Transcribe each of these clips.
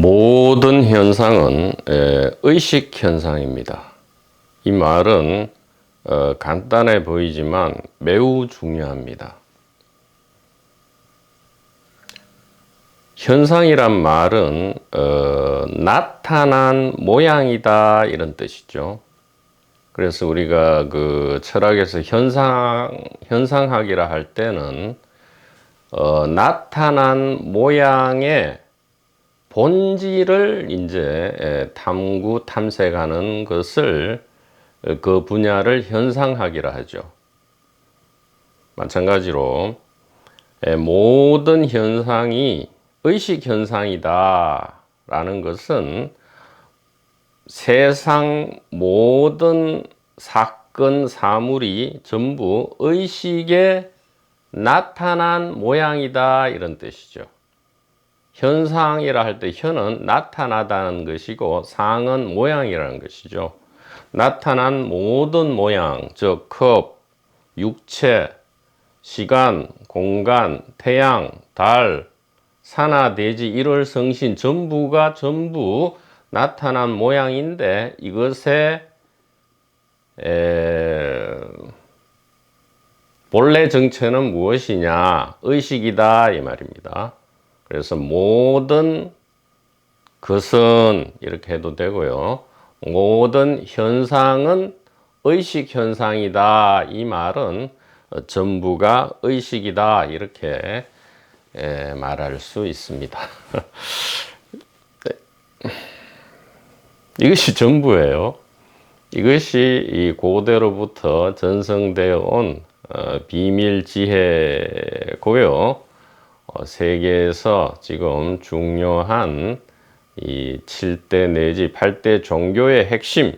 모든 현상은 의식 현상입니다. 이 말은 간단해 보이지만 매우 중요합니다. 현상이란 말은 나타난 모양이다 이런 뜻이죠. 그래서 우리가 그 철학에서 현상학이라 할 때는 나타난 모양의 본질을 이제 탐구 탐색하는 것을 그 분야를 현상학이라 하죠. 마찬가지로 모든 현상이 의식 현상이다 라는 것은 세상 모든 사건 사물이 전부 의식에 나타난 모양이다 이런 뜻이죠. 현상이라 할 때 현은 나타나다는 것이고 상은 모양이라는 것이죠. 나타난 모든 모양, 즉 컵, 육체, 시간, 공간, 태양, 달, 산하, 대지, 일월성신 전부가 전부 나타난 모양인데 이것의 본래 정체는 무엇이냐? 의식이다 이 말입니다. 그래서 모든 것은 이렇게 해도 되고요. 모든 현상은 의식 현상이다. 이 말은 전부가 의식이다. 이렇게 말할 수 있습니다. 이것이 전부예요. 이것이 이 고대로부터 전성되어 온 비밀 지혜고요. 세계에서 지금 중요한 이 7대 내지 8대 종교의 핵심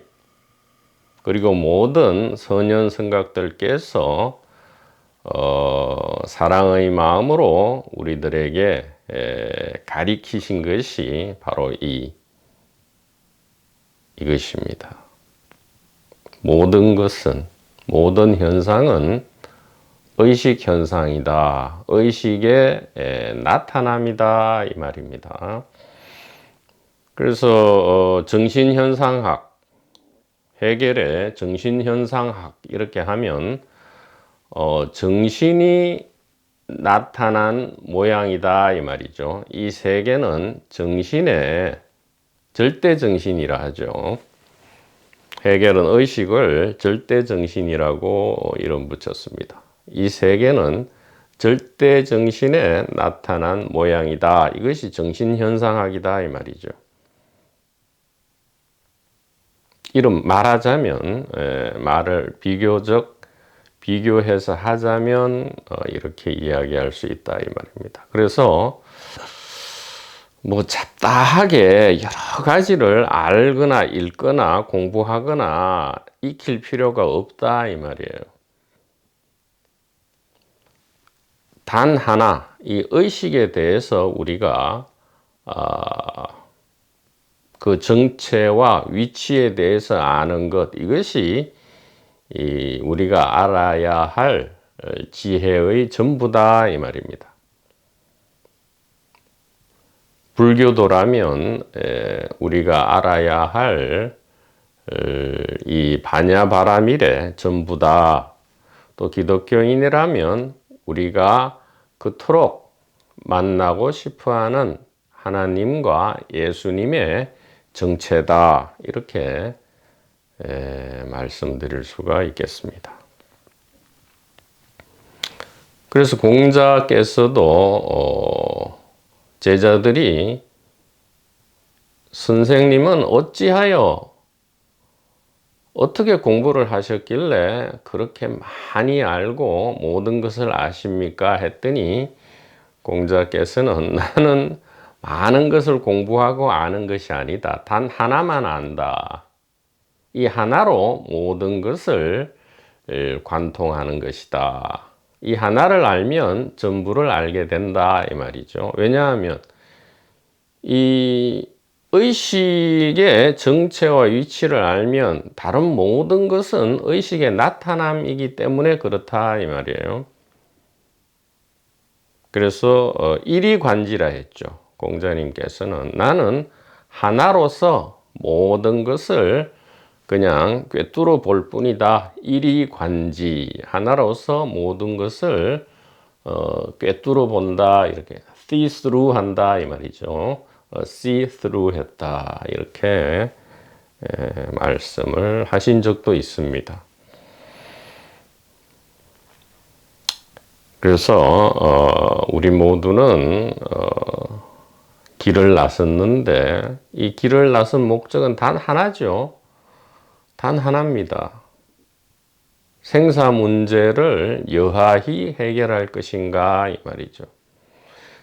그리고 모든 선현 성각들께서 사랑의 마음으로 우리들에게 가리키신 것이 바로 이것입니다. 모든 것은 모든 현상은 의식 현상이다. 의식의 나타남이다. 이 말입니다. 그래서 정신현상학, 해겔의 정신현상학 이렇게 하면 정신이 나타난 모양이다. 이 말이죠. 이 세계는 정신의 절대정신이라 하죠. 해겔은 의식을 절대정신이라고 이름 붙였습니다. 이 세계는 절대정신에 나타난 모양이다. 이것이 정신현상학이다 이 말이죠. 이름 말하자면 말을 비교해서 하자면 이렇게 이야기할 수 있다 이 말입니다. 그래서 뭐 잡다하게 여러 가지를 알거나 읽거나 공부하거나 익힐 필요가 없다 이 말이에요. 단 하나 이 의식에 대해서 우리가 그 정체와 위치에 대해서 아는 것 이것이 우리가 알아야 할 지혜의 전부다 이 말입니다. 불교도라면 우리가 알아야 할 이 반야바라밀의 전부다. 또 기독교인이라면 우리가 그토록 만나고 싶어하는 하나님과 예수님의 정체다. 이렇게 말씀드릴 수가 있겠습니다. 그래서 공자께서도 제자들이 선생님은 어찌하여 어떻게 공부를 하셨길래 그렇게 많이 알고 모든 것을 아십니까? 했더니 공자께서는 나는 많은 것을 공부하고 아는 것이 아니다. 단 하나만 안다. 이 하나로 모든 것을 관통하는 것이다. 이 하나를 알면 전부를 알게 된다 이 말이죠. 왜냐하면 이 의식의 정체와 위치를 알면 다른 모든 것은 의식의 나타남이기 때문에 그렇다 이 말이에요. 그래서 일이관지라 했죠. 공자님께서는 나는 하나로서 모든 것을 그냥 꿰뚫어 볼 뿐이다. 일이관지 하나로서 모든 것을 꿰뚫어 본다. 이렇게 see through 한다 이 말이죠. see through 했다. 이렇게 말씀을 하신 적도 있습니다. 그래서 우리 모두는 길을 나섰는데 이 길을 나선 목적은 단 하나죠. 단 하나입니다. 생사 문제를 여하히 해결할 것인가 이 말이죠.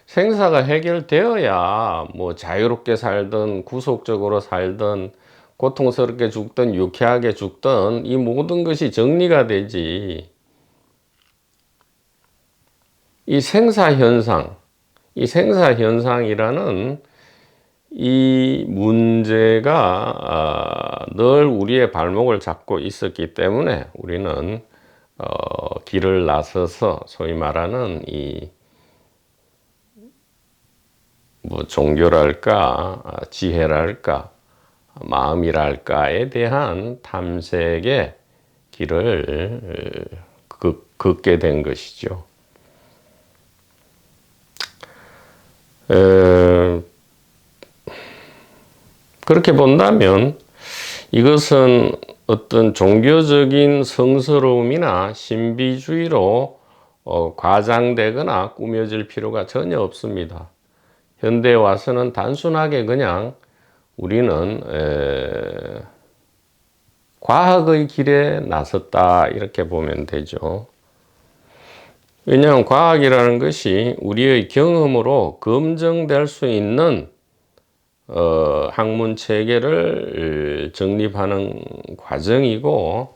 생사가 해결되어야 뭐 자유롭게 살든 구속적으로 살든 고통스럽게 죽든 유쾌하게 죽든 이 모든 것이 정리가 되지. 이 생사현상이라는 이 문제가 늘 우리의 발목을 잡고 있었기 때문에 우리는 길을 나서서 소위 말하는 이 뭐 종교랄까 지혜랄까 마음이랄까에 대한 탐색의 길을 걷게 된 것이죠. 그렇게 본다면 이것은 어떤 종교적인 성스러움이나 신비주의로 과장되거나 꾸며질 필요가 전혀 없습니다. 현대에 와서는 단순하게 그냥 우리는 과학의 길에 나섰다 이렇게 보면 되죠. 왜냐하면 과학이라는 것이 우리의 경험으로 검증될 수 있는 학문 체계를 정립하는 과정이고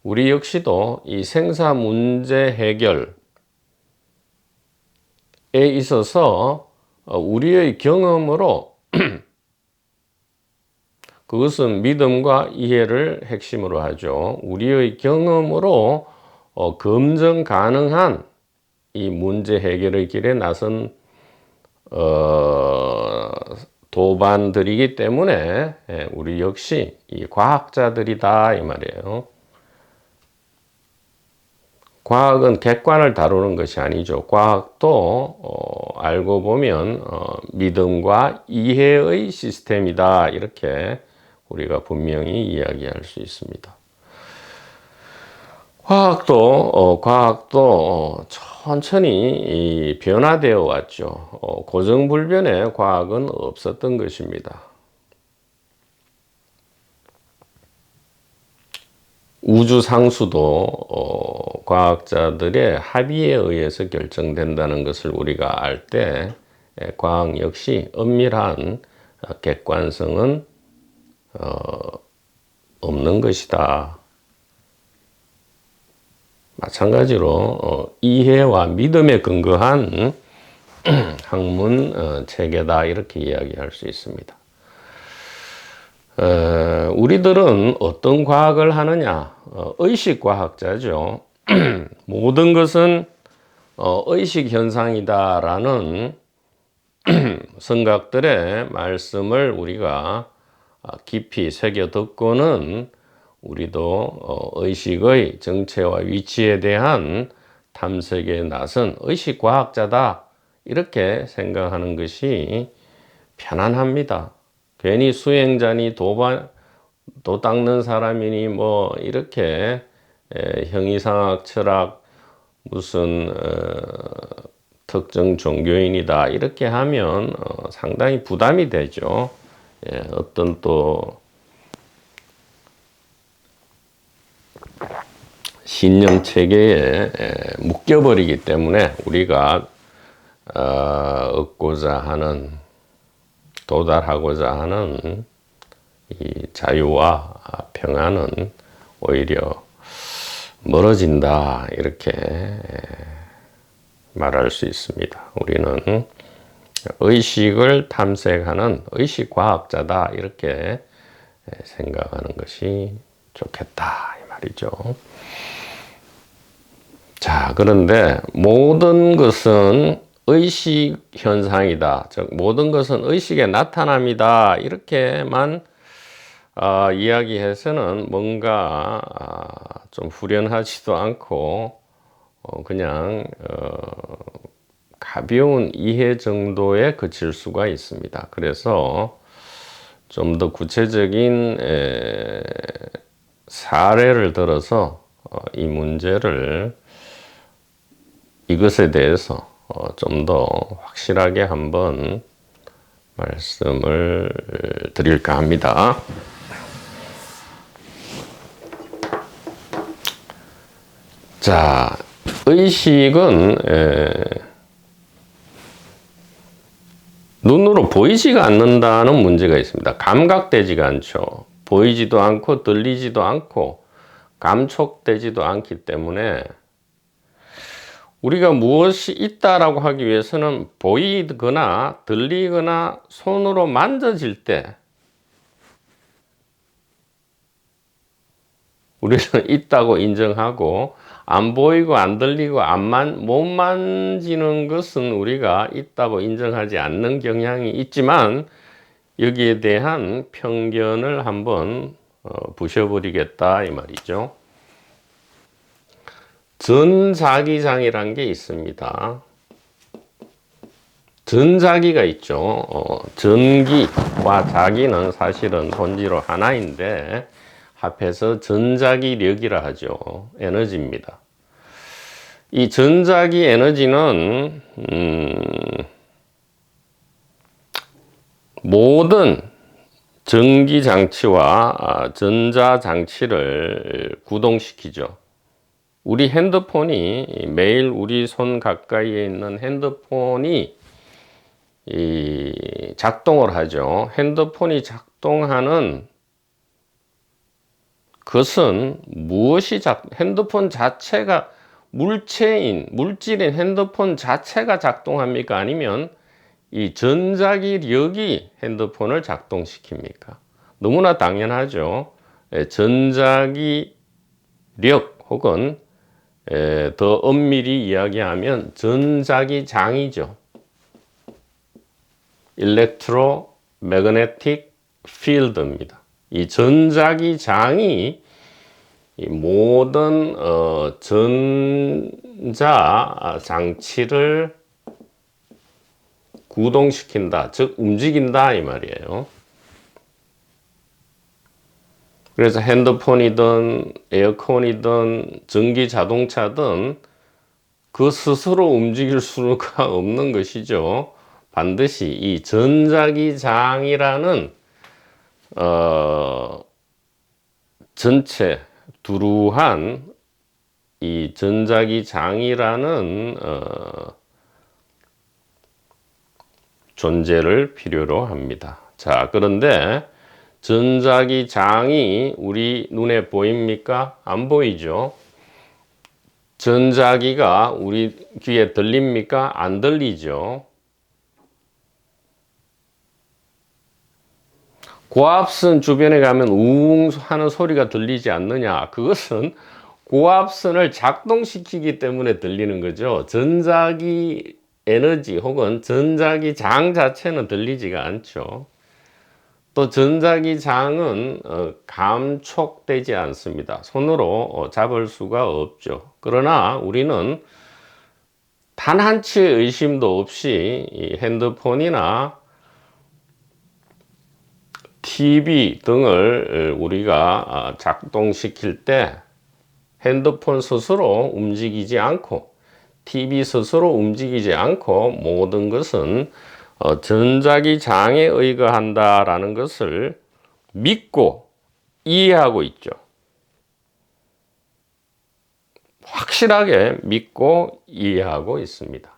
우리 역시도 이 생사 문제 해결에 있어서 우리의 경험으로 그것은 믿음과 이해를 핵심으로 하죠. 우리의 경험으로 검증 가능한 이 문제 해결의 길에 나선 도반들이기 때문에 우리 역시 이 과학자들이다 이 말이에요. 과학은 객관을 다루는 것이 아니죠. 과학도 알고 보면 믿음과 이해의 시스템이다 이렇게 우리가 분명히 이야기할 수 있습니다. 과학도 천천히 변화되어 왔죠. 고정불변의 과학은 없었던 것입니다. 우주 상수도 과학자들의 합의에 의해서 결정된다는 것을 우리가 알 때 과학 역시 엄밀한 객관성은 없는 것이다. 마찬가지로 이해와 믿음에 근거한 학문 체계다 이렇게 이야기할 수 있습니다. 우리들은 어떤 과학을 하느냐? 의식과학자죠. 모든 것은 의식현상이다라는 성각들의 말씀을 우리가 깊이 새겨 듣고는 우리도 의식의 정체와 위치에 대한 탐색에 나선 의식과학자다 이렇게 생각하는 것이 편안합니다. 괜히 수행자니 도 닦는 사람이니 뭐 이렇게 형이상학 철학 무슨 특정 종교인이다 이렇게 하면 상당히 부담이 되죠. 어떤 또 신념 체계에 묶여버리기 때문에 우리가 얻고자 하는 도달하고자 하는 이 자유와 평안은 오히려 멀어진다 이렇게 말할 수 있습니다. 우리는 의식을 탐색하는 의식과학자다 이렇게 생각하는 것이 좋겠다 이 말이죠. 자, 그런데 모든 것은 의식 현상이다. 즉 모든 것은 의식의 나타남이다. 이렇게만 이야기해서는 뭔가 좀 후련하지도 않고 그냥 가벼운 이해 정도에 그칠 수가 있습니다. 그래서 좀 더 구체적인 사례를 들어서 이 문제를 이것에 대해서 좀 더 확실하게 한번 말씀을 드릴까 합니다. 자, 의식은 눈으로 보이지가 않는다는 문제가 있습니다. 감각되지가 않죠. 보이지도 않고 들리지도 않고 감촉되지도 않기 때문에 우리가 무엇이 있다라고 하기 위해서는 보이거나 들리거나 손으로 만져질 때 우리는 있다고 인정하고, 안 보이고 안 들리고 못 만지는 것은 우리가 있다고 인정하지 않는 경향이 있지만, 여기에 대한 편견을 한번 부셔버리겠다 이 말이죠. 전자기장이란 게 있습니다. 전자기가 있죠. 전기와 자기는 사실은 본질로 하나인데 합해서 전자기력이라 하죠. 에너지입니다. 이 전자기 에너지는 모든 전기장치와 전자장치를 구동시키죠. 우리 핸드폰이, 매일 우리 손 가까이에 있는 핸드폰이 작동을 하죠. 핸드폰이 작동하는 것은 핸드폰 자체가 물질인 핸드폰 자체가 작동합니까? 아니면 이 전자기력이 핸드폰을 작동시킵니까? 너무나 당연하죠. 전자기력 혹은 더 엄밀히 이야기하면 전자기장이죠. Electromagnetic Field입니다. 이 전자기장이 이 모든 전자 장치를 구동시킨다, 즉 움직인다 이 말이에요. 그래서 핸드폰이든 에어컨이든 전기 자동차든 그 스스로 움직일 수가 없는 것이죠. 반드시 이 전자기장이라는 전체 두루한 이 전자기장이라는 존재를 필요로 합니다. 자, 그런데 전자기장이 우리 눈에 보입니까? 안 보이죠? 전자기가 우리 귀에 들립니까? 안 들리죠? 고압선 주변에 가면 우웅 하는 소리가 들리지 않느냐? 그것은 고압선을 작동시키기 때문에 들리는 거죠. 전자기 에너지 혹은 전자기장 자체는 들리지가 않죠. 또 전자기장은 감촉되지 않습니다. 손으로 잡을 수가 없죠. 그러나 우리는 단 한치의 의심도 없이 이 핸드폰이나 TV 등을 우리가 작동시킬 때 핸드폰 스스로 움직이지 않고 TV 스스로 움직이지 않고 모든 것은 전자기장에 의거한다라는 것을 믿고 이해하고 있죠. 확실하게 믿고 이해하고 있습니다.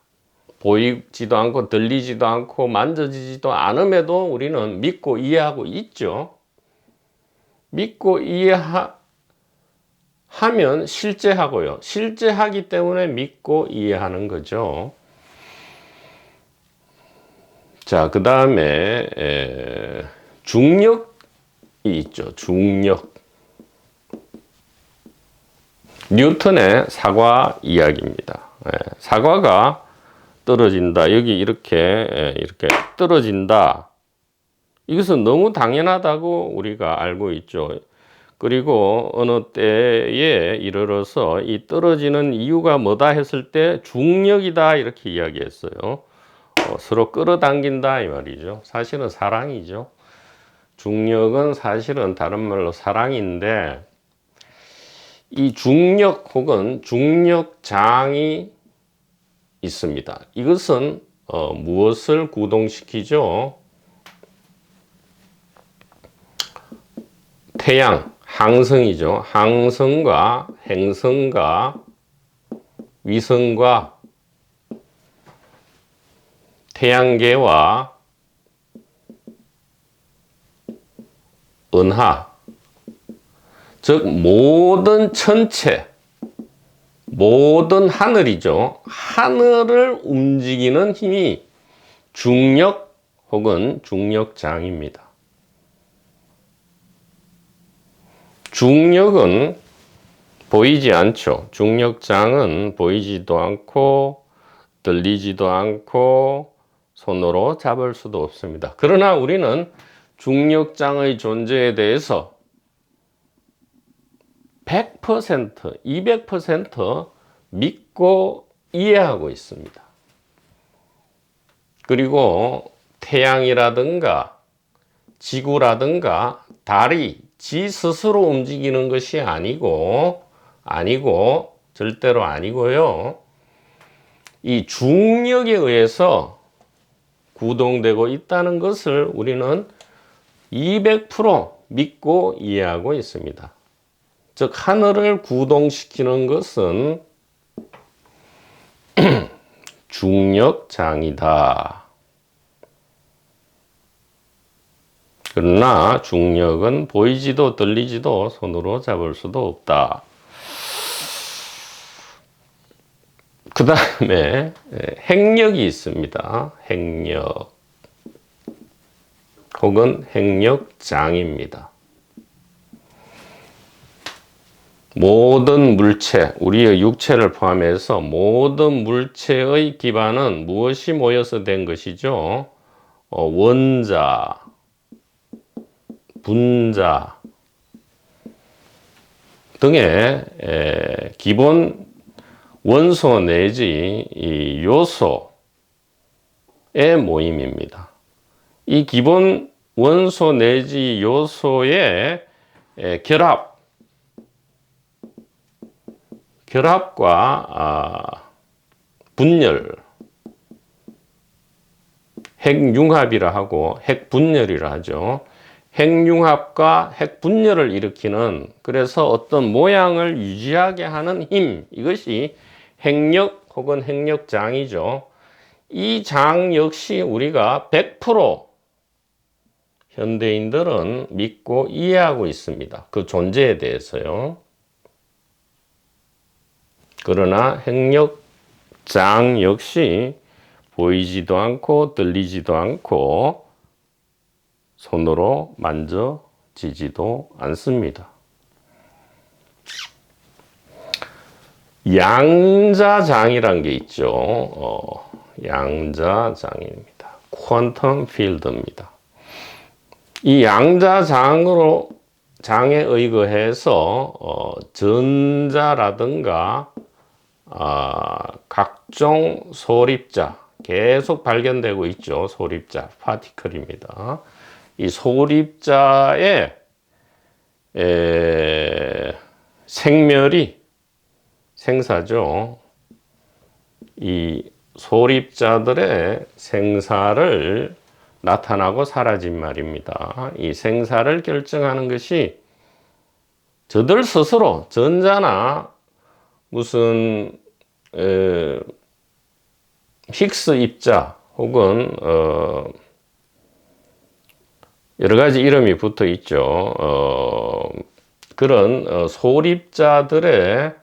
보이지도 않고 들리지도 않고 만져지지도 않음에도 우리는 믿고 이해하고 있죠. 믿고 이해하면 실제하고요. 실제하기 때문에 믿고 이해하는 거죠. 자, 그 다음에 중력이 있죠. 중력. 뉴턴의 사과 이야기입니다. 사과가 떨어진다. 여기 이렇게 떨어진다. 이것은 너무 당연하다고 우리가 알고 있죠. 그리고 어느 때에 이르러서 이 떨어지는 이유가 뭐다 했을 때 중력이다 이렇게 이야기했어요. 서로 끌어당긴다 이 말이죠. 사실은 사랑이죠. 중력은 사실은 다른 말로 사랑인데, 이 중력 혹은 중력장이 있습니다. 이것은 무엇을 구동시키죠? 태양, 항성이죠. 항성과 행성과 위성과 태양계와 은하, 즉 모든 천체, 모든 하늘이죠. 하늘을 움직이는 힘이 중력 혹은 중력장입니다. 중력은 보이지 않죠. 중력장은 보이지도 않고 들리지도 않고 손으로 잡을 수도 없습니다. 그러나 우리는 중력장의 존재에 대해서 100%, 200% 믿고 이해하고 있습니다. 그리고 태양이라든가 지구라든가 달이 지 스스로 움직이는 것이 아니고 절대로 아니고요. 이 중력에 의해서 구동되고 있다는 것을 우리는 200% 믿고 이해하고 있습니다. 즉 하늘을 구동시키는 것은 중력장이다. 그러나 중력은 보이지도 들리지도 손으로 잡을 수도 없다. 그 다음에 핵력이 있습니다. 핵력 혹은 핵력장입니다. 모든 물체, 우리의 육체를 포함해서 모든 물체의 기반은 무엇이 모여서 된 것이죠? 원자, 분자 등의 기본 원소 내지 이 요소의 모임입니다. 이 기본 원소 내지 요소의 결합과 분열, 핵융합이라 하고 핵분열이라 하죠. 핵융합과 핵분열을 일으키는, 그래서 어떤 모양을 유지하게 하는 힘, 이것이 핵력 혹은 핵력장이죠. 이 장 역시 우리가 100% 현대인들은 믿고 이해하고 있습니다. 그 존재에 대해서요. 그러나 핵력장 역시 보이지도 않고 들리지도 않고 손으로 만져지지도 않습니다. 양자장이란 게 있죠. 양자장입니다. 퀀텀 필드입니다. 이 장에 의거해서 전자라든가 각종 소립자 계속 발견되고 있죠. 소립자, 파티클입니다. 이 소립자의 생멸이 생사죠. 이 소립자들의 생사를 나타나고 사라진 말입니다. 이 생사를 결정하는 것이 저들 스스로 전자나 무슨 힉스 입자 혹은 여러 가지 이름이 붙어 있죠. 그런 소립자들의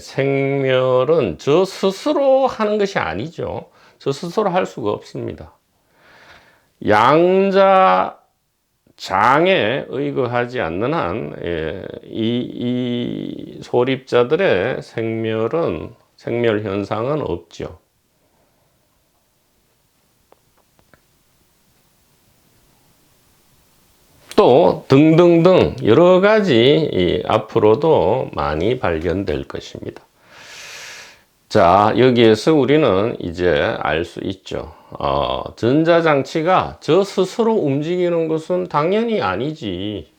생멸은 저 스스로 하는 것이 아니죠. 저 스스로 할 수가 없습니다. 양자장에 의거하지 않는 한 이 소립자들의 생멸 현상은 없죠. 또 등등등 여러 가지 앞으로도 많이 발견될 것입니다. 자, 여기에서 우리는 이제 알 수 있죠. 전자장치가 저 스스로 움직이는 것은 당연히 아니지.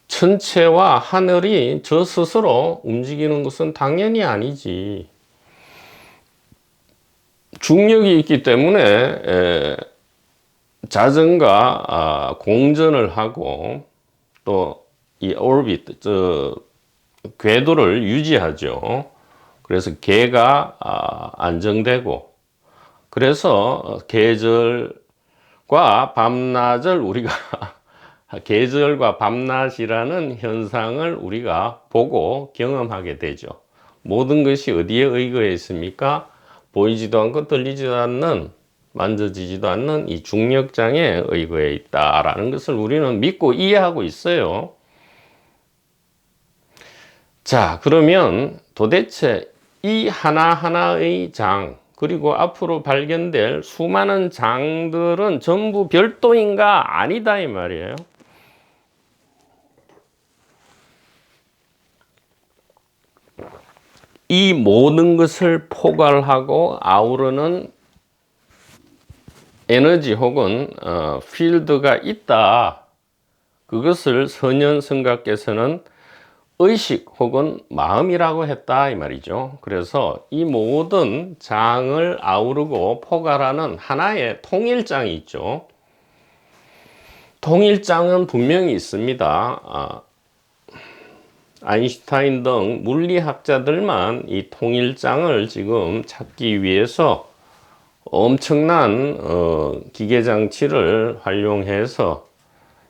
천체와 하늘이 저 스스로 움직이는 것은 당연히 아니지. 중력이 있기 때문에 자전과 공전을 하고 또 이 오비트, 궤도를 유지하죠. 그래서 계가 안정되고, 그래서 계절과 밤낮을 우리가 계절과 밤낮이라는 현상을 우리가 보고 경험하게 되죠. 모든 것이 어디에 의거해 있습니까? 보이지도 않고 들리지도 않는, 만져지지도 않는 이 중력장에 의거해 있다라는 것을 우리는 믿고 이해하고 있어요. 자, 그러면 도대체 이 하나하나의 장, 그리고 앞으로 발견될 수많은 장들은 전부 별도인가? 아니다 이 말이에요. 이 모든 것을 포괄하고 아우르는 에너지 혹은 필드가 있다. 그것을 선현성가께서는 의식 혹은 마음이라고 했다 이 말이죠. 그래서 이 모든 장을 아우르고 포괄하는 하나의 통일장이 있죠. 통일장은 분명히 있습니다. 아인슈타인 등 물리학자들만 이 통일장을 지금 찾기 위해서 엄청난 기계장치를 활용해서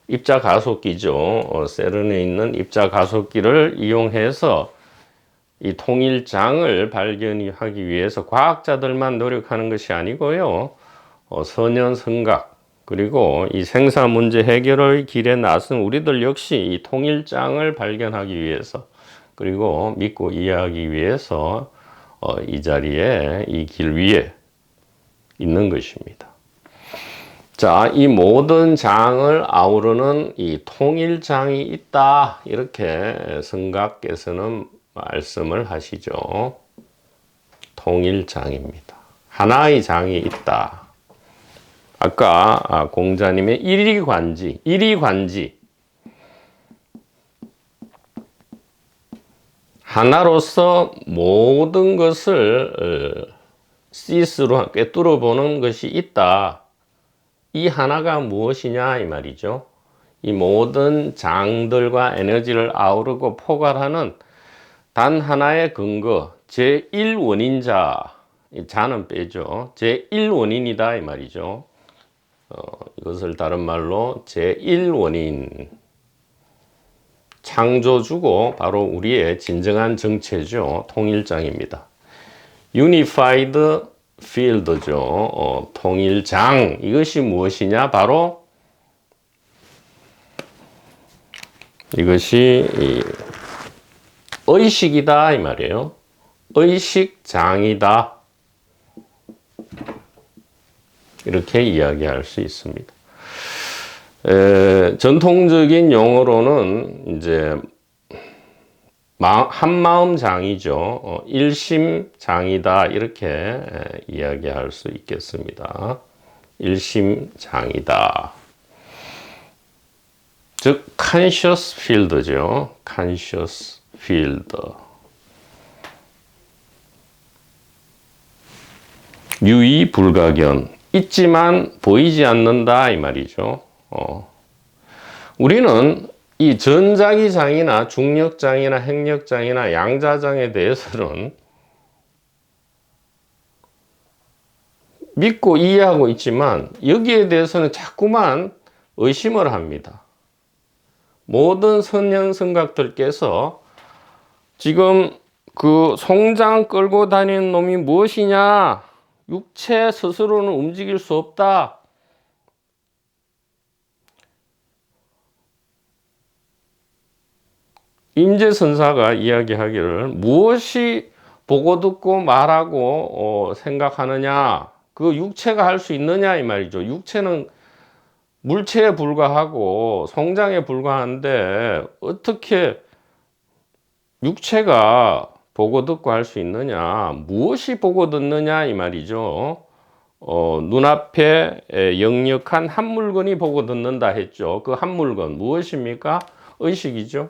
입자가속기죠. 세른에 있는 입자가속기를 이용해서 이 통일장을 발견하기 위해서 과학자들만 노력하는 것이 아니고요. 선현성각 그리고 이 생사 문제 해결의 길에 나선 우리들 역시 이 통일장을 발견하기 위해서, 그리고 믿고 이해하기 위해서 이 자리에, 이 길 위에 있는 것입니다. 자, 이 모든 장을 아우르는 이 통일장이 있다, 이렇게 성가께서는 말씀을 하시죠. 통일장입니다. 하나의 장이 있다. 아까 공자님의 일이관지 하나로서 모든 것을 시스로 꿰뚫어 보는 것이 있다. 이 하나가 무엇이냐 이 말이죠. 이 모든 장들과 에너지를 아우르고 포괄하는 단 하나의 근거, 제1원인자, 자는 빼죠. 제1원인이다 이 말이죠. 이것을 다른 말로 제1원인, 창조주고 바로 우리의 진정한 정체죠. 통일장입니다. Unified Field죠. 통일장, 이것이 무엇이냐? 바로 이것이 의식이다 이 말이에요. 의식장이다, 이렇게 이야기할 수 있습니다. 전통적인 용어로는 이제 한마음장이죠. 일심장이다, 이렇게 이야기할 수 있겠습니다. 일심장이다. 즉 conscious field죠. conscious field. 유의불가견, 있지만 보이지 않는다 이 말이죠. 우리는 이 전자기장이나 중력장이나 핵력장이나 양자장에 대해서는 믿고 이해하고 있지만 여기에 대해서는 자꾸만 의심을 합니다. 모든 선현성각들께서 지금 그 송장 끌고 다니는 놈이 무엇이냐? 육체 스스로는 움직일 수 없다. 임재선사가 이야기하기를 무엇이 보고 듣고 말하고 생각하느냐, 그 육체가 할 수 있느냐 이 말이죠. 육체는 물체에 불과하고 성장에 불과한데 어떻게 육체가 보고 듣고 할 수 있느냐? 무엇이 보고 듣느냐 이 말이죠. 눈앞에 역력한 한 물건이 보고 듣는다 했죠. 그 한 물건 무엇입니까? 의식이죠.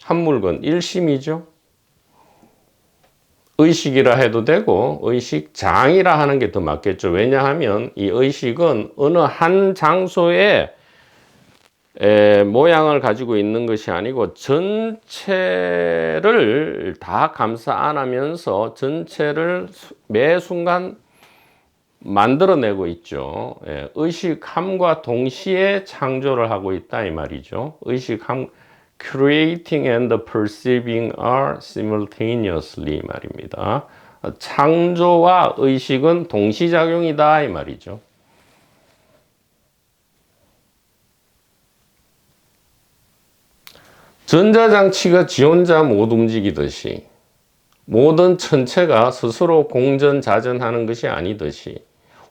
한 물건 일심이죠. 의식이라 해도 되고 의식장이라 하는 게 더 맞겠죠. 왜냐하면 이 의식은 어느 한 장소에 모양을 가지고 있는 것이 아니고 전체를 다 감싸 안으면서 전체를 매 순간 만들어내고 있죠. 의식함과 동시에 창조를 하고 있다 이 말이죠. 의식함 creating and perceiving are simultaneously 말입니다. 창조와 의식은 동시작용이다 이 말이죠. 전자장치가 지 혼자 못 움직이듯이 모든 천체가 스스로 공전자전하는 것이 아니듯이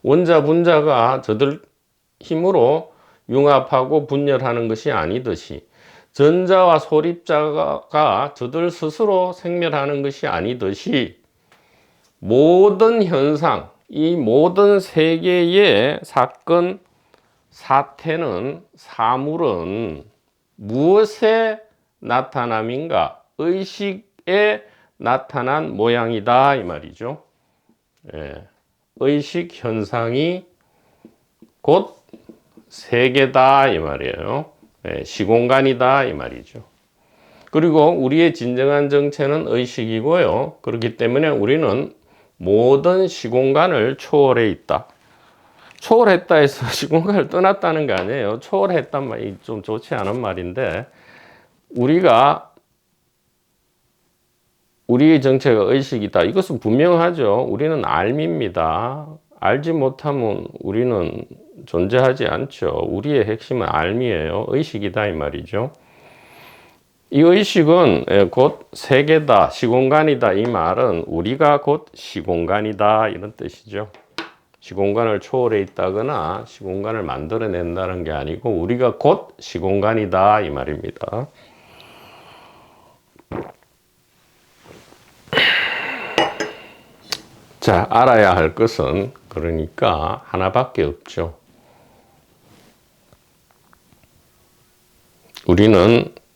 원자 분자가 저들 힘으로 융합하고 분열하는 것이 아니듯이 전자와 소립자가 저들 스스로 생멸하는 것이 아니듯이 모든 현상, 이 모든 세계의 사건, 사태는, 사물은 무엇의 나타남인가? 의식에 나타난 모양이다 이 말이죠. 의식 현상이 곧 세계다 이 말이에요. 시공간이다 이 말이죠. 그리고 우리의 진정한 정체는 의식이고요. 그렇기 때문에 우리는 모든 시공간을 초월해 있다. 초월했다 해서 시공간을 떠났다는 게 아니에요. 초월했단 말이 좀 좋지 않은 말인데 우리의 정체가 의식이다. 이것은 분명하죠. 우리는 알미입니다. 알지 못하면 우리는 존재하지 않죠. 우리의 핵심은 알미예요. 의식이다 이 말이죠. 이 의식은 곧 세계다, 시공간이다 이 말은 우리가 곧 시공간이다 이런 뜻이죠. 시공간을 초월해 있다거나 시공간을 만들어낸다는 게 아니고 우리가 곧 시공간이다 이 말입니다. 자, 알아야 할 것은 그러니까 하나밖에 없죠.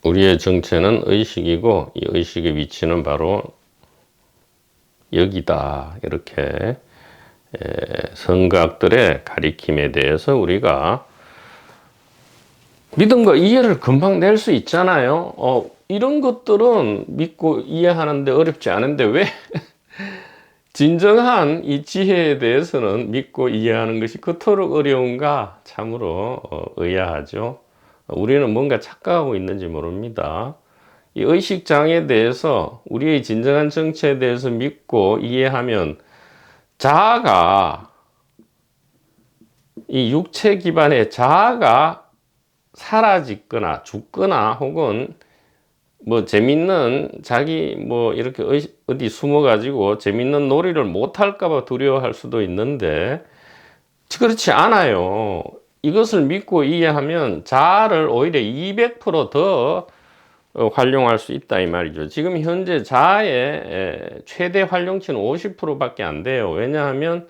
우리의 정체는 의식이고 이 의식의 위치는 바로 여기다. 이렇게 성각들의 가리킴에 대해서 우리가 믿음과 이해를 금방 낼 수 있잖아요. 이런 것들은 믿고 이해하는데 어렵지 않은데 왜 진정한 이 지혜에 대해서는 믿고 이해하는 것이 그토록 어려운가? 참으로 의아하죠. 우리는 뭔가 착각하고 있는지 모릅니다. 이 의식장에 대해서 우리의 진정한 정체에 대해서 믿고 이해하면 자아가 이 육체 기반의 자아가 사라지거나 죽거나 혹은 뭐 재밌는 자기 뭐 이렇게 어디 숨어 가지고 재밌는 놀이를 못 할까 봐 두려워할 수도 있는데 그렇지 않아요. 이것을 믿고 이해하면 자아를 오히려 200%더 활용할 수 있다 이 말이죠. 지금 현재 자아의 최대 활용치는 50%밖에 안 돼요. 왜냐하면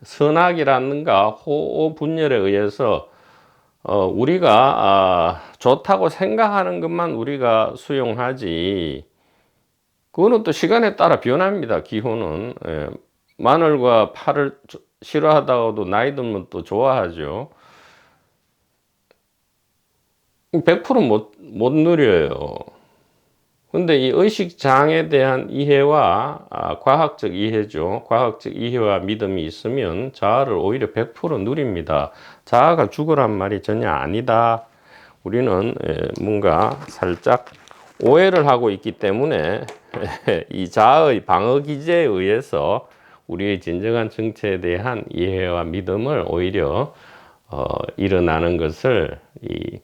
선악이라든가 호호 분열에 의해서 우리가 좋다고 생각하는 것만 우리가 수용하지 그거는 또 시간에 따라 변합니다. 기호는 마늘과 파를 싫어하다가도 나이 들면 또 좋아하죠. 100% 못 누려요. 근데 이 의식장에 대한 이해와 과학적 이해죠. 과학적 이해와 믿음이 있으면 자아를 오히려 100% 누립니다. 자아가 죽으란 말이 전혀 아니다. 우리는 뭔가 살짝 오해를 하고 있기 때문에 이 자아의 방어 기제에 의해서 우리의 진정한 정체에 대한 이해와 믿음을 오히려 일어나는 것을 이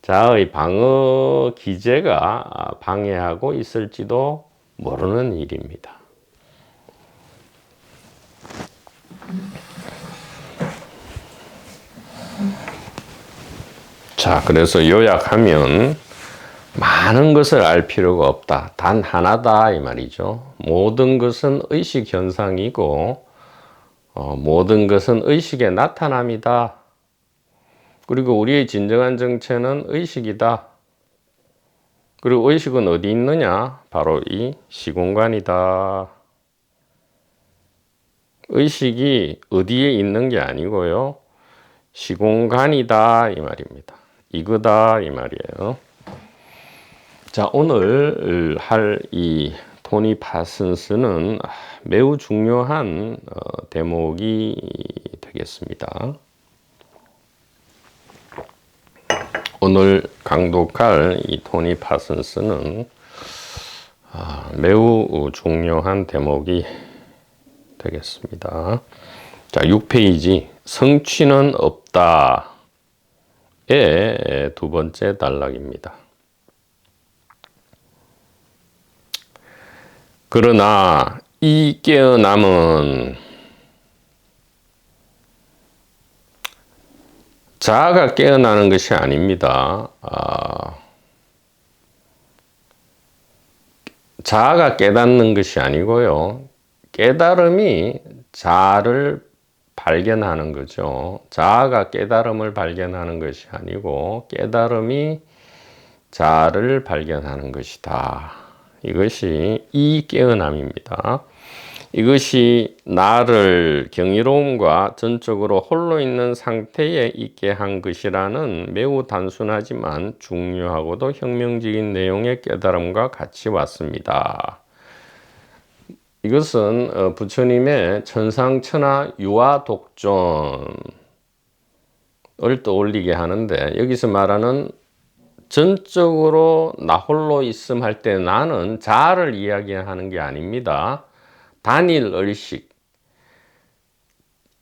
자아의 방어 기제가 방해하고 있을지도 모르는 일입니다. 자, 그래서 요약하면 많은 것을 알 필요가 없다. 단 하나다 이 말이죠. 모든 것은 의식 현상이고 모든 것은 의식의 나타남이다. 그리고 우리의 진정한 정체는 의식이다. 그리고 의식은 어디 있느냐? 바로 이 시공간이다. 의식이 어디에 있는 게 아니고요. 시공간이다 이 말입니다. 이거다 이 말이에요. 자, 오늘 할 이 토니 파슨스는 매우 중요한 대목이 되겠습니다. 오늘 강독할 이 토니 파슨스는 매우 중요한 대목이 되겠습니다. 자, 6페이지 성취는 없다의 두 번째 단락입니다. 그러나 이 깨어남은 자아가 깨어나는 것이 아닙니다. 자아가 깨닫는 것이 아니고요. 깨달음이 자아를 발견하는 거죠. 자아가 깨달음을 발견하는 것이 아니고 깨달음이 자아를 발견하는 것이다. 이것이 이 깨어남입니다. 이것이 나를 경이로움과 전적으로 홀로 있는 상태에 있게 한 것이라는 매우 단순하지만 중요하고도 혁명적인 내용의 깨달음과 같이 왔습니다. 이것은 부처님의 천상천하 유아독존을 떠올리게 하는데 여기서 말하는 전적으로 나 홀로 있음 할 때 나는 자아를 이야기하는 게 아닙니다. 단일의식,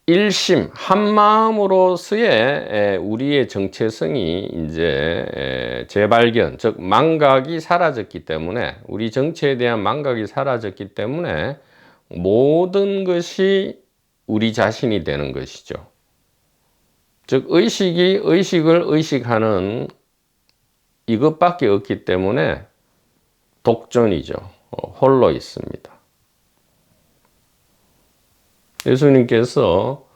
일심, 한마음으로서의 우리의 정체성이 이제 재발견, 즉 망각이 사라졌기 때문에 우리 정체에 대한 망각이 사라졌기 때문에 모든 것이 우리 자신이 되는 것이죠. 즉 의식이 의식을 의식하는 이것밖에 없기 때문에 독존이죠. 홀로 있습니다. 예수님께서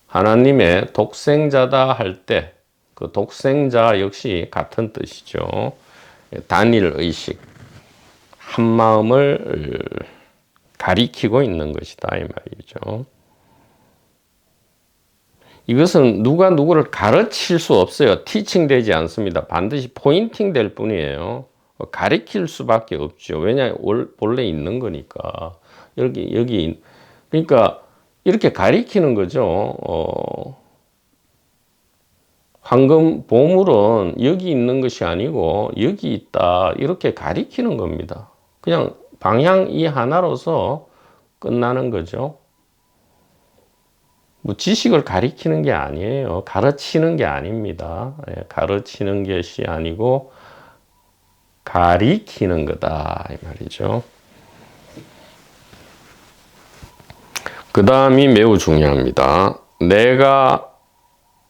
하나님의 독생자다 할 때 그 독생자 역시 같은 뜻이죠. 단일의식, 한마음을 가리키고 있는 것이다 이 말이죠. 이것은 누가 누구를 가르칠 수 없어요. 티칭되지 않습니다. 반드시 포인팅 될 뿐이에요. 가리킬 수밖에 없죠. 왜냐하면 본래 있는 거니까. 여기 그러니까 이렇게 가리키는 거죠. 황금 보물은 여기 있는 것이 아니고 여기 있다 이렇게 가리키는 겁니다. 그냥 방향 이 하나로서 끝나는 거죠. 뭐 지식을 가리키는 게 아니에요. 가르치는 게 아닙니다. 가르치는 것이 아니고 가리키는 거다 이 말이죠. 그 다음이 매우 중요합니다. 내가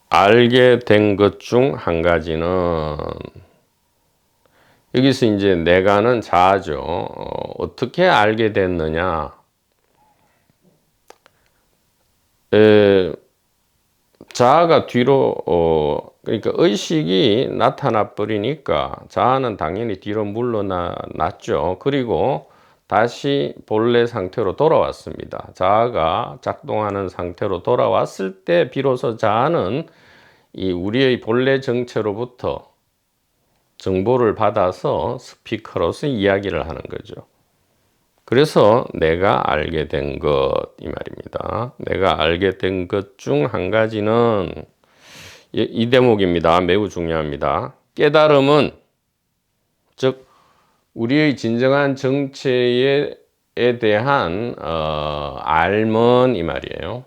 알게 된 것 중 한 가지는 여기서 이제 내가는 자아죠. 어떻게 알게 됐느냐? 자아가 뒤로 그러니까 의식이 나타나 버리니까 자아는 당연히 뒤로 물러났죠. 그리고 다시 본래 상태로 돌아왔습니다. 자아가 작동하는 상태로 돌아왔을 때 비로소 자아는 이 우리의 본래 정체로부터 정보를 받아서 스피커로서 이야기를 하는 거죠. 그래서 내가 알게 된 것 이 말입니다. 내가 알게 된 것 중 한 가지는 이 대목입니다. 매우 중요합니다. 깨달음은 즉 우리의 진정한 정체에 대한 알문 이 말이에요.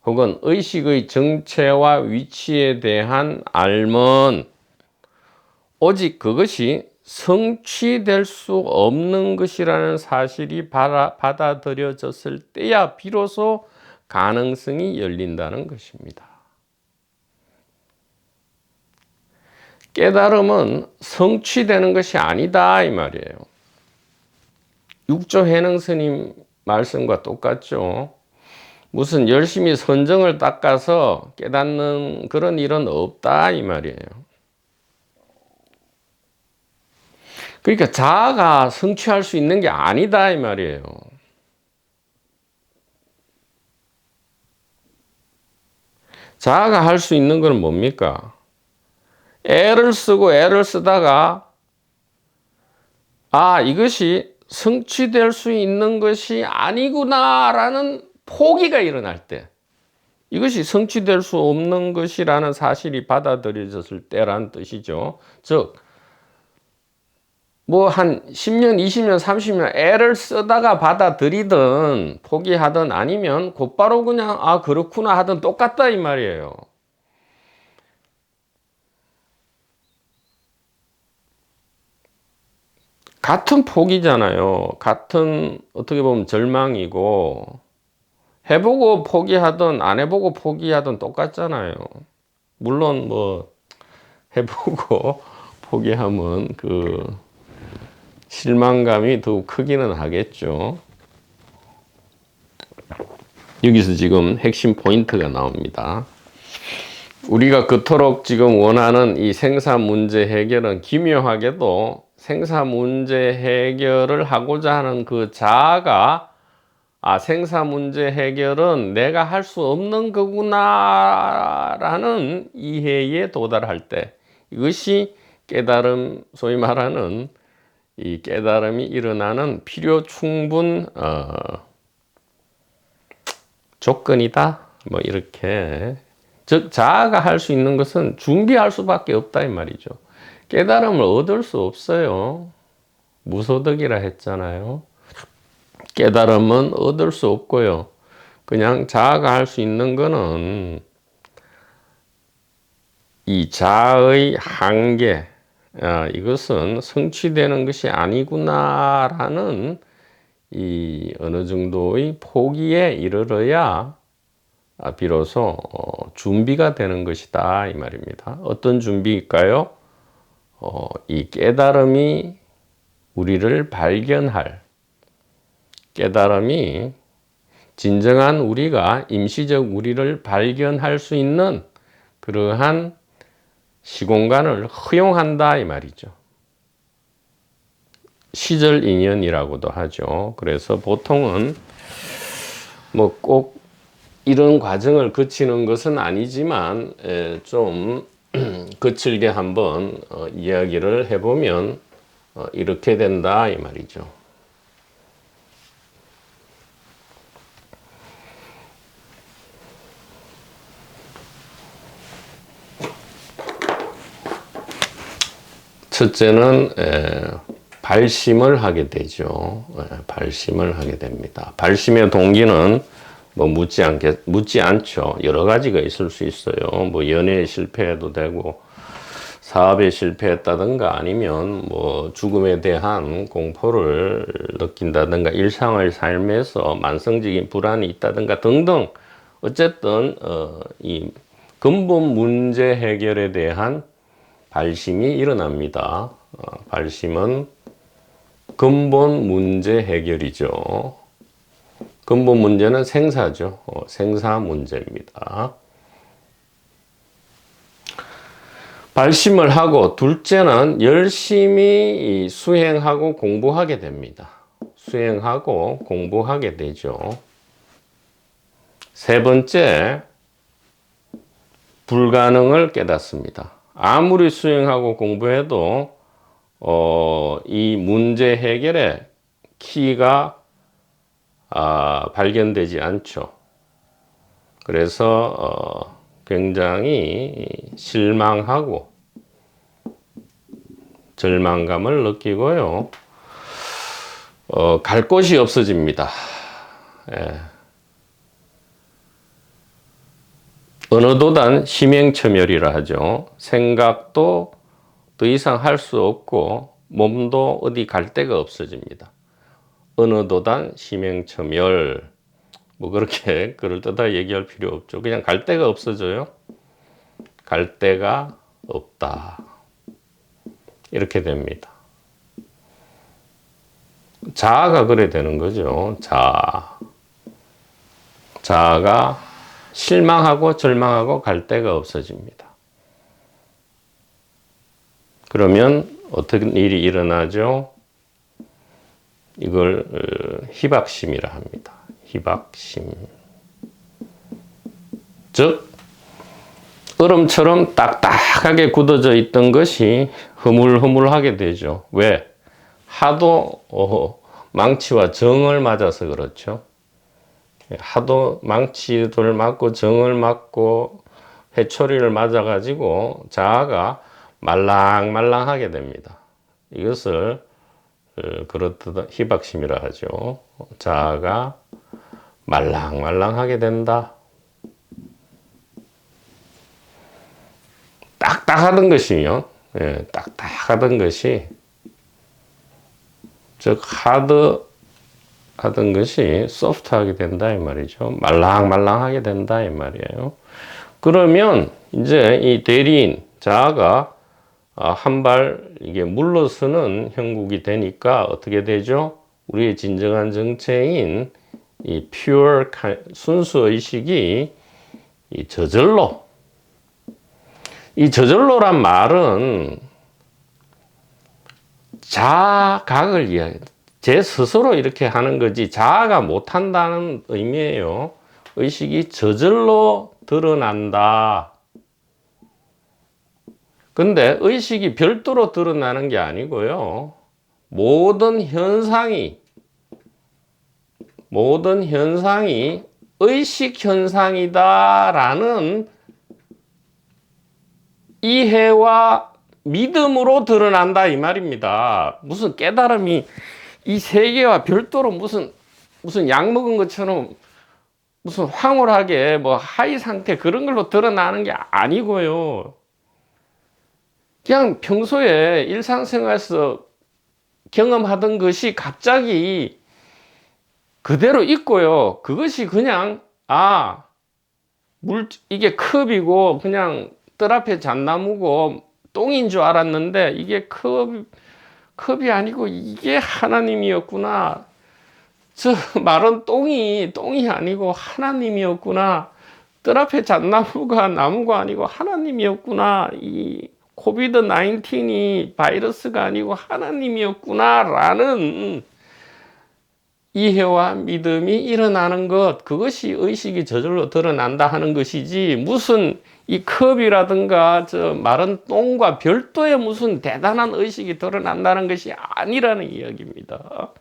혹은 의식의 정체와 위치에 대한 알문, 오직 그것이 성취될 수 없는 것이라는 사실이 받아들여졌을 때야 비로소 가능성이 열린다는 것입니다. 깨달음은 성취되는 것이 아니다 이 말이에요. 육조 해능 스님 말씀과 똑같죠. 무슨 열심히 선정을 닦아서 깨닫는 그런 일은 없다 이 말이에요. 그러니까 자아가 성취할 수 있는 게 아니다 이 말이에요. 자아가 할 수 있는 건 뭡니까? 애를 쓰다가 이것이 성취될 수 있는 것이 아니구나라는 포기가 일어날 때, 이것이 성취될 수 없는 것이라는 사실이 받아들여졌을 때란 뜻이죠. 즉, 뭐 한 10년, 20년, 30년 애를 쓰다가 받아들이든 포기하든 아니면 곧바로 그냥 그렇구나 하든 똑같다 이 말이에요. 같은 포기잖아요. 같은 어떻게 보면 절망이고, 해보고 포기하든 안 해보고 포기하든 똑같잖아요. 물론 뭐 해보고 포기하면 그 실망감이 더욱 크기는 하겠죠. 여기서 지금 핵심 포인트가 나옵니다. 우리가 그토록 지금 원하는 이 생사 문제 해결은 기묘하게도 생사 문제 해결을 하고자 하는 그 자아가 생사 문제 해결은 내가 할 수 없는 거구나라는 이해에 도달할 때, 이것이 깨달음, 소위 말하는 이 깨달음이 일어나는 필요 충분 조건이다. 뭐 이렇게, 즉 자아가 할 수 있는 것은 준비할 수밖에 없다 이 말이죠. 깨달음을 얻을 수 없어요. 무소득이라 했잖아요. 깨달음은 얻을 수 없고요. 그냥 자아가 할 수 있는 거는 이 자아의 한계, 이것은 성취되는 것이 아니구나라는 이 어느 정도의 포기에 이르러야 비로소 준비가 되는 것이다 이 말입니다. 어떤 준비일까요? 이 깨달음이 우리를 발견할, 깨달음이 진정한 우리가 임시적 우리를 발견할 수 있는 그러한 시공간을 허용한다 이 말이죠. 시절 인연이라고도 하죠. 그래서 보통은 뭐 꼭 이런 과정을 거치는 것은 아니지만 좀 거칠게 한번 이야기를 해보면 이렇게 된다 이 말이죠. 첫째는 발심을 하게 되죠. 발심을 하게 됩니다. 발심의 동기는 뭐 묻지 않죠. 여러 가지가 있을 수 있어요. 뭐 연애에 실패해도 되고, 사업에 실패했다든가, 아니면 뭐 죽음에 대한 공포를 느낀다든가, 일상의 삶에서 만성적인 불안이 있다든가 등등, 어쨌든 이 근본 문제 해결에 대한 발심이 일어납니다. 발심은 근본 문제 해결이죠. 근본 문제는 생사죠. 생사 문제입니다. 발심을 하고, 둘째는 열심히 수행하고 공부하게 됩니다. 수행하고 공부하게 되죠. 세 번째, 불가능을 깨닫습니다. 아무리 수행하고 공부해도 이 문제 해결의 키가 발견되지 않죠. 그래서 굉장히 실망하고 절망감을 느끼고요. 갈 곳이 없어집니다. 어느 도단 희맹처멸이라 하죠. 생각도 더 이상 할 수 없고 몸도 어디 갈 데가 없어집니다. 어느 도단 희맹처멸, 뭐 그렇게 그럴듯하게 얘기할 필요 없죠. 그냥 갈 데가 없어져요. 갈 데가 없다. 이렇게 됩니다. 자아가 그래 되는 거죠. 자아가 실망하고 절망하고 갈 데가 없어집니다. 그러면 어떤 일이 일어나죠? 이걸 희박심이라 합니다. 희박심. 즉 얼음처럼 딱딱하게 굳어져 있던 것이 흐물흐물하게 되죠. 왜? 하도 망치와 정을 맞아서 그렇죠. 하도 망치를 맞고 정을 맞고 회초리를 맞아가지고 자아가 말랑말랑하게 됩니다. 이것을 그렇듯 희박심이라 하죠. 자아가 말랑말랑하게 된다. 딱딱하던 것이요. 딱딱하던 것이, 즉 하드하던 것이 소프트하게 된다 이 말이죠. 말랑말랑하게 된다 이 말이에요. 그러면 이제 이 대리인 자아가 한 발 이게 물러서는 형국이 되니까 어떻게 되죠? 우리의 진정한 정체인 이 pure 순수 의식이 이 저절로란 말은 자각을 이야기해요. 제 스스로 이렇게 하는 거지 자아가 못한다는 의미예요. 의식이 저절로 드러난다. 근데 의식이 별도로 드러나는 게 아니고요. 모든 현상이 의식 현상이다라는 이해와 믿음으로 드러난다 이 말입니다. 무슨 깨달음이 이 세계와 별도로 무슨 약 먹은 것처럼 무슨 황홀하게 뭐 하이 상태 그런 걸로 드러나는 게 아니고요. 그냥 평소에 일상생활에서 경험하던 것이 갑자기 그대로 있고요. 그것이 그냥 이게 컵이고 그냥 뜰 앞에 잣나무고 똥인 줄 알았는데 이게 컵이 아니고 이게 하나님이었구나. 저 마른 똥이 아니고 하나님이었구나. 뜰 앞에 잣나무가 나무가 아니고 하나님이었구나. 이 코비드 19이 바이러스가 아니고 하나님이었구나 라는 이해와 믿음이 일어나는 것, 그것이 의식이 저절로 드러난다 하는 것이지 무슨 이 컵이라든가 저 마른 똥과 별도의 무슨 대단한 의식이 드러난다는 것이 아니라는 이야기입니다.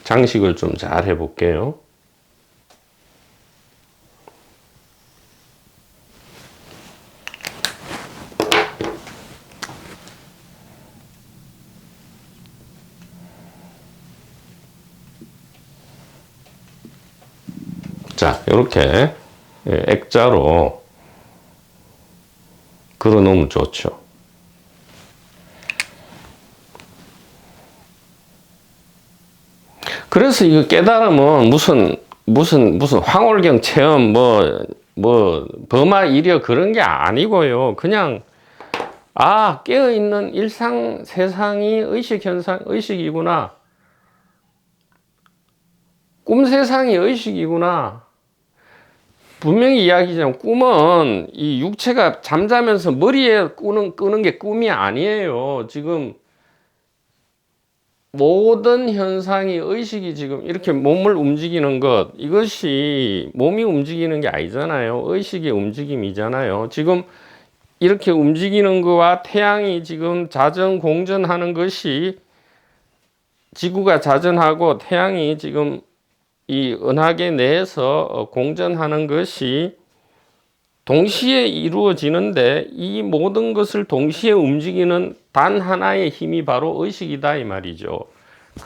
장식을 좀 잘 해볼게요. 자, 이렇게 액자로 걸어 놓으면 좋죠. 그래서 이 깨달음은 무슨 황홀경 체험 범아 이려 그런 게 아니고요. 그냥 깨어있는 일상 세상이 의식이구나. 꿈 세상이 의식이구나. 분명히 이야기하자면 꿈은 이 육체가 잠자면서 머리에 끄는 게 꿈이 아니에요. 지금 모든 현상이 의식이 지금 이렇게 몸을 움직이는 것, 이것이 몸이 움직이는 게 아니잖아요. 의식의 움직임이잖아요. 지금 이렇게 움직이는 거와 태양이 지금 자전 공전하는 것이, 지구가 자전하고 태양이 지금 이 은하계 내에서 공전하는 것이 동시에 이루어지는데, 이 모든 것을 동시에 움직이는 단 하나의 힘이 바로 의식이다 이 말이죠.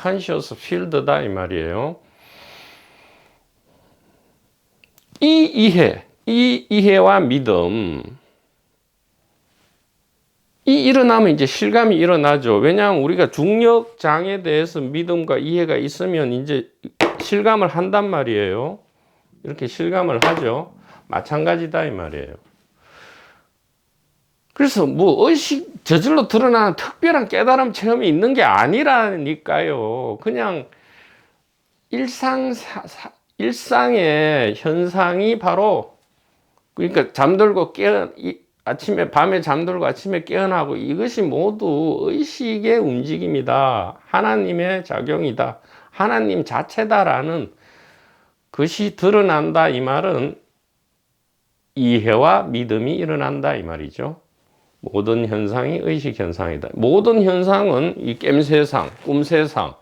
Conscious Field다 이 말이에요. 이 이해와 믿음, 이 일어나면 이제 실감이 일어나죠. 왜냐하면 우리가 중력장에 대해서 믿음과 이해가 있으면 이제 실감을 한단 말이에요. 이렇게 실감을 하죠. 마찬가지다 이 말이에요. 그래서 뭐 의식 저절로 드러나는 특별한 깨달음 체험이 있는 게 아니라니까요. 그냥 일상의 현상이 바로, 그러니까 잠들고 아침에, 밤에 잠들고 아침에 깨어나고, 이것이 모두 의식의 움직임이다. 하나님의 작용이다. 하나님 자체다라는 것이 드러난다. 이 말은 이해와 믿음이 일어난다. 이 말이죠. 모든 현상이 의식 현상이다. 모든 현상은 이 깸세상, 꿈세상,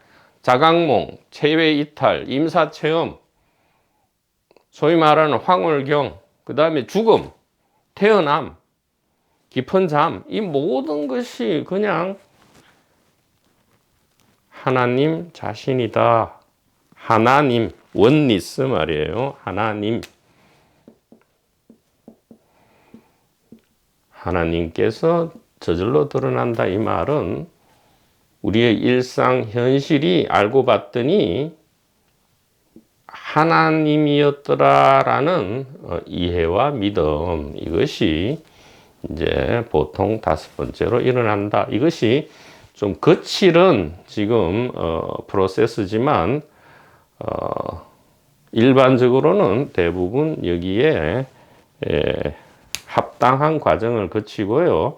자각몽, 체외 이탈, 임사체험, 소위 말하는 황홀경, 그 다음에 죽음, 태어남, 깊은 잠, 이 모든 것이 그냥 하나님 자신이다. 하나님, 원리스 말이에요. 하나님께서 저절로 드러난다. 이 말은 우리의 일상 현실이 알고 봤더니 하나님이었더라라는 이해와 믿음, 이것이 이제 보통 5번째로 일어난다. 이것이 좀 거칠은 지금 프로세스지만 일반적으로는 대부분 여기에 합당한 과정을 거치고요.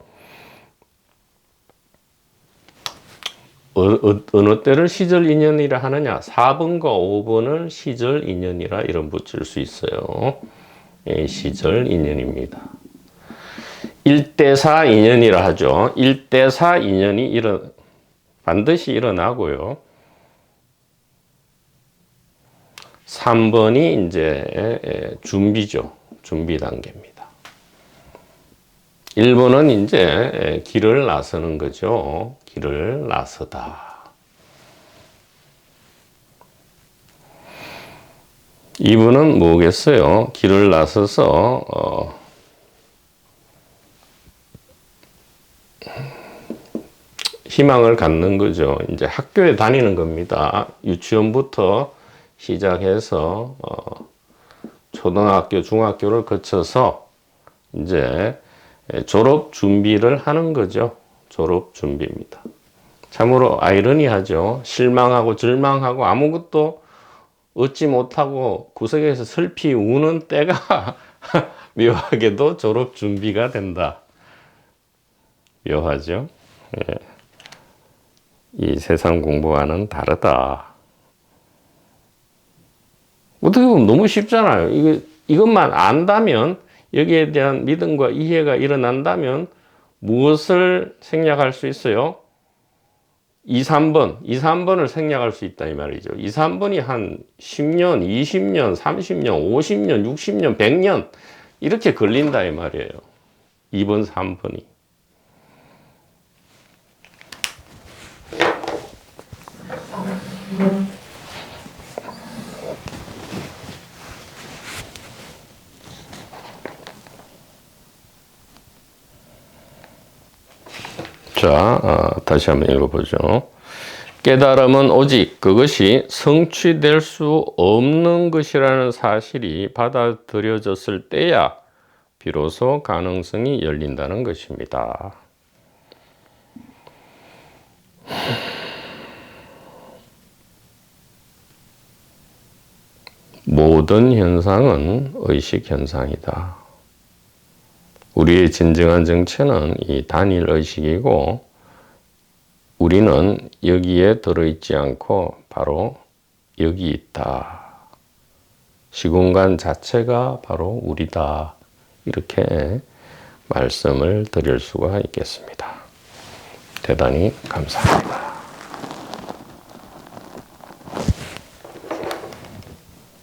어느 때를 시절 인연이라 하느냐? 4번과 5번을 시절 인연이라 이름 붙일 수 있어요. 시절 인연입니다. 1대4 인연이라 하죠. 1대4 인연이 반드시 일어나고요. 3번이 이제 준비죠. 준비 단계입니다. 1번은 이제 길을 나서는 거죠. 길을 나서다. 2번은 뭐겠어요? 길을 나서서 희망을 갖는 거죠. 이제 학교에 다니는 겁니다. 유치원부터 시작해서 초등학교, 중학교를 거쳐서 이제 졸업 준비를 하는 거죠. 졸업 준비입니다. 참으로 아이러니하죠. 실망하고 절망하고 아무것도 얻지 못하고 구석에서 슬피 우는 때가 묘하게도 졸업 준비가 된다. 묘하죠. 예. 이 세상 공부와는 다르다. 어떻게 보면 너무 쉽잖아요. 이것만 안다면, 여기에 대한 믿음과 이해가 일어난다면 무엇을 생략할 수 있어요? 2, 3번을 생략할 수 있다 이 말이죠. 2, 3번이 한 10년, 20년, 30년, 50년, 60년, 100년 이렇게 걸린다 이 말이에요. 2번, 3번이. 자, 다시 한번 읽어보죠. 깨달음은 오직 그것이 성취될 수 없는 것이라는 사실이 받아들여졌을 때야 비로소 가능성이 열린다는 것입니다. 모든 현상은 의식 현상이다. 우리의 진정한 정체는 이 단일 의식이고 우리는 여기에 들어있지 않고 바로 여기 있다. 시공간 자체가 바로 우리다. 이렇게 말씀을 드릴 수가 있겠습니다. 대단히 감사합니다.